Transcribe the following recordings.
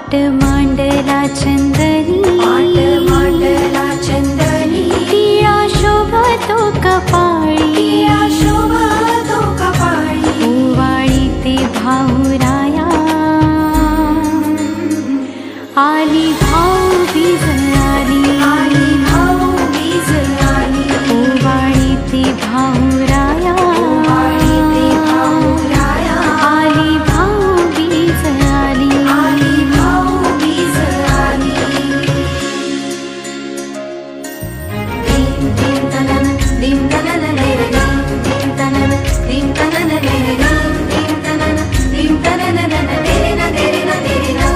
पाट मांडला चंदनी, पाट मांडला चंदनी, टिळा शोभतो कपाळी, टिळा शोभतो कपाळी, ओवाळी ते भाऊराया, आली भाऊबीज आली, आली भाऊबीज आली, ओवाळी ते भाऊराया, ओवाळी ते भाऊराया, आली भाऊबीज आली, आली भाऊबीज आली. दीम दीम तनन, दीम तनन नैर, दीम तनन, दीम तनन नैर, दीम तनन, दीम तनन नन, तेरे ना तेरे ना तेरे ना.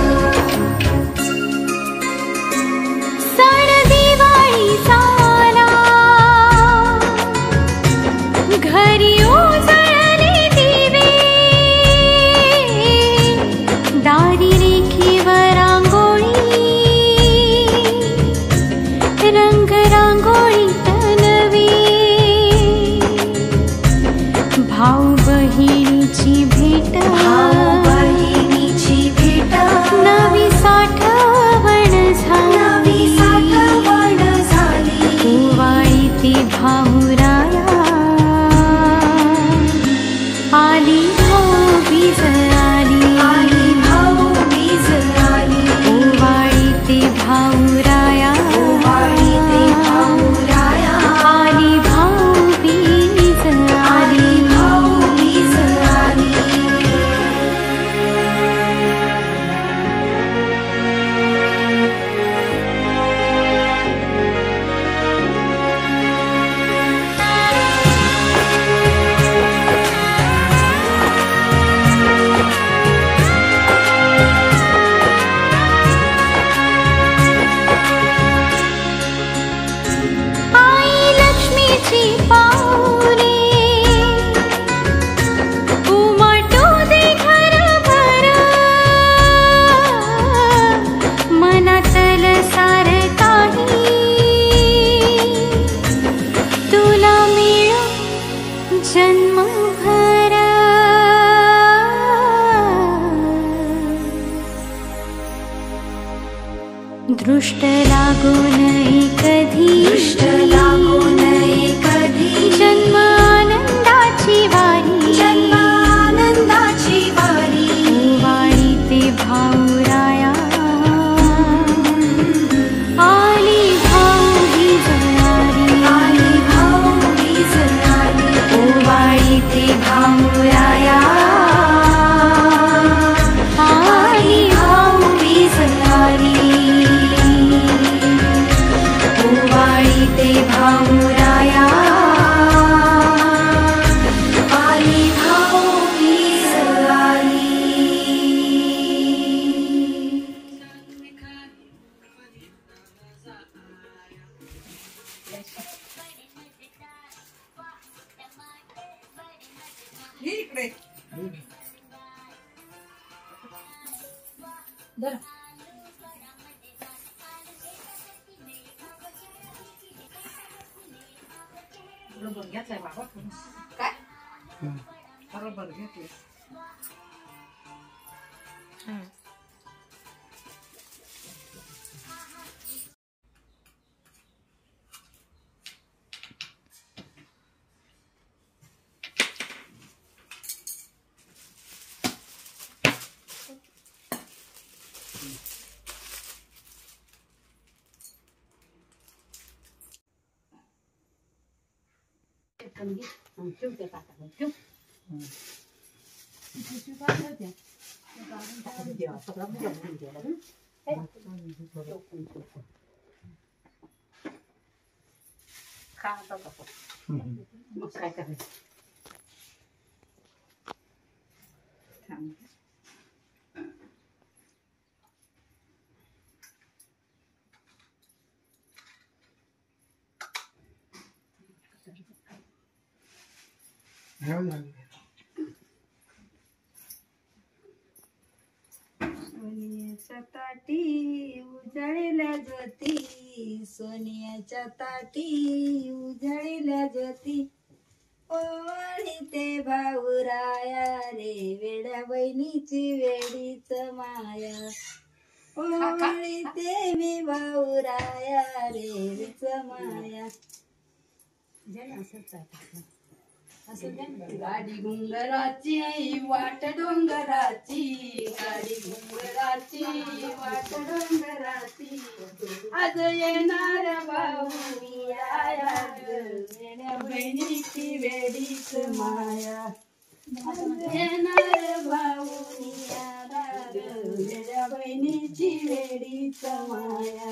सण दिवाळीचा आला, घरी उजळले दिवे, दारी रेखीवर रांगोळी, रंग रांगोळीत नवी, भाऊ बहिणीची भेट, भाऊ बहिणीची भेट, नवी साठवण नवी झाली, साठवण झाली, ओवाळी ती भाऊराया, आली भाऊबीज आली, आली भाऊबीज आली, ओवाळी ती भाऊराया, ओवाळी ते भाऊराया, आली भाऊबीज आली आली. भाऊबीज आली. आई लक्ष्मीची पाऊले, उमटू दे घरभर, मनातल सार काही तुला मिळो जन्मभर. दृष्ट लागू नये कधी, दृष्ट लागू नये कधी, जन्म आनंदाची वारी, जन्म आनंदाची वारी, ओवाळी ते भाऊराया, आली भाऊबीज आली, आली भाऊबीज आली, ओवाळी ते भाऊराया, आली भाऊबीज आली, ओवाळी ते भाऊराया, आली भाऊबीज आली. बरोबर घेतलाय बाबा. काय बरोबर घेतले. मग काय करायचं. सोन्याच्या ताटी उजळल्या ज्योती, सोन्याच्या ताटी उजळल्या ज्योती, ओवाळी ते भाऊराया रे, वेड्या बहिणीची वेडीच माया, ओवाळीते मी भाऊराया रेच माया गाडी घुंगराची वाट डोंगराची गाडी घुंगराची वाट डोंगराची आज येणार भाऊ मी आया वेड्या बहिणीची वेडीच माया आज येणार भाऊ मी आया वेड्या बहिणीची वेडीच माया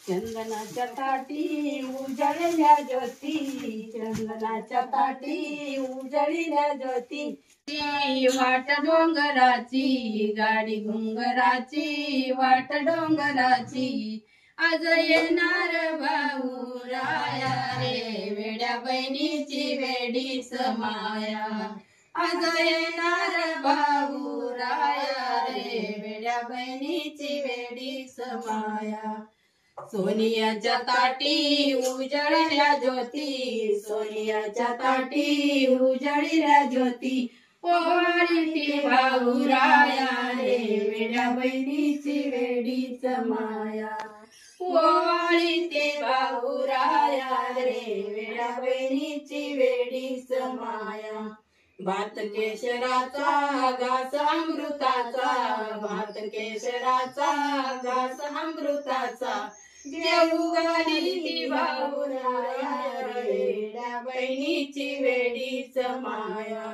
चंदनाच्या ताटी उजळल्या ज्योती चंदनाच्या ताटी उजळल्या ज्योती वाट डोंगराची गाडी घुंगराची वाट डोंगराची आज येणार भाऊ राया रे वेड्या बहिणीची वेडीच माया आज येणार भाऊ राया रे वेड्या बहिणीची वेडीच माया सोनियाच्या ताटी उजळल्या ज्योती सोनियाच्या ताटी उजळल्या ज्योती ओवाळीती भाऊराया रे वेड्या बहिणीची वेडीच माया ओवाळीती भाऊराया रे वेड्या बहिणीची वेडीच माया भात केशराचा घास अमृताचा भात केशराचा घास अमृताचा जेऊ घाली भाऊराया रे वेड्या बहिणीची वेडीच माया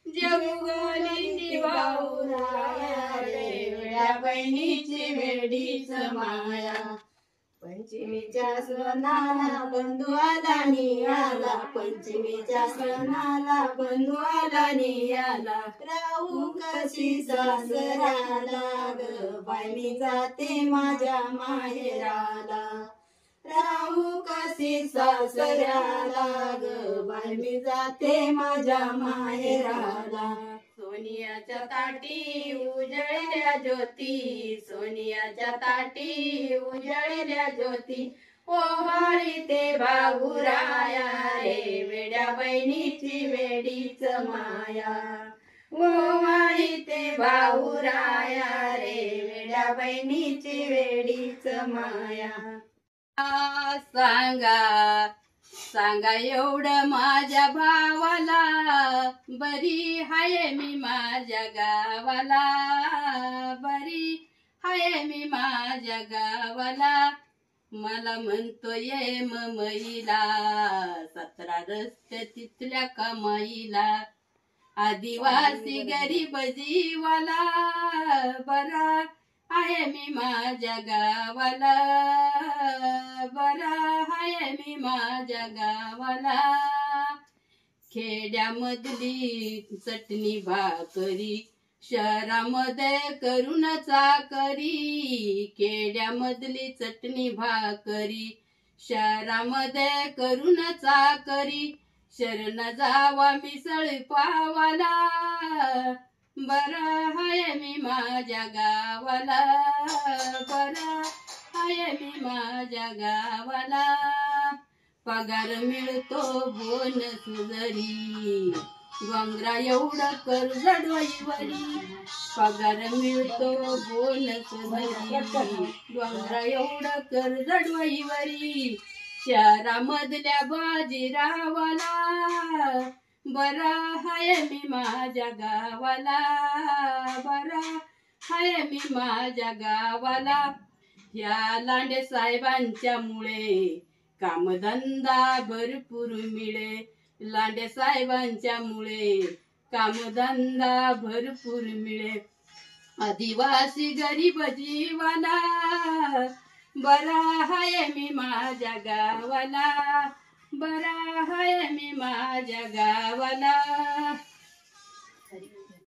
जेऊ घाली भाऊराया रे वेड्या बहिणीची वेडीच माया पंचमीच्या सणाला बंधू आला नियाला पंचमीच्या सणाला बंधू आला नियाला राहू कशी सासराला ग बाई मी जाते माझ्या माहेराला राहू कशी सासऱ्याला ग बाई मी जाते माझ्या माहेराला सोनियाच्या ताटी उजळल्या ज्योती सोनियाच्या ताटी उजळल्या ज्योती ओवाळीते भाऊराया रे वेड्या बहिणीची वेडीच माया ओवाळीते भाऊराया रे वेड्या बहिणीची वेडीच माया सांगा सांगा एवढं माझ्या भावाला बरी हाय मी माझ्या गावाला बरी हाय मी माझ्या गावाला मला म्हणतो ये ममईला 17 रस्ते तिथल्या कमाईला आदिवासी गरीब जीवाला बरा आहे मी माझ्या गावाला बरा आहे मी माझ्या गावाला खेड्यामधली चटणी भाकरी शहरामध्ये करून चाकरी खेड्यामधली चटणी भाकरी शहरामध्ये करून चाकरी शरण जावा मिसळ पावाला बरा हाय मी माझ्या गावाला बरा हाय मी माझ्या गावाला पगार मिळतो बोनस जरी डोंगरा एवढं कर्ज डोईवरी पगार मिळतो बोनस जरी डोंगरा एवढं कर्ज डोईवरी शहरामधल्या बाजीरावाला बरा हाय मी माझ्या गावाला बरा हाय मी माझ्या गावाला ह्या लांडे साहेबांच्या मुळे कामधंदा भरपूर मिळे लांडे साहेबांच्या मुळे कामधंदा भरपूर मिळे आदिवासी गरीब जीवाला बरा हाय मी माझ्या गावाला बरा हाय मी माझ्या गावाला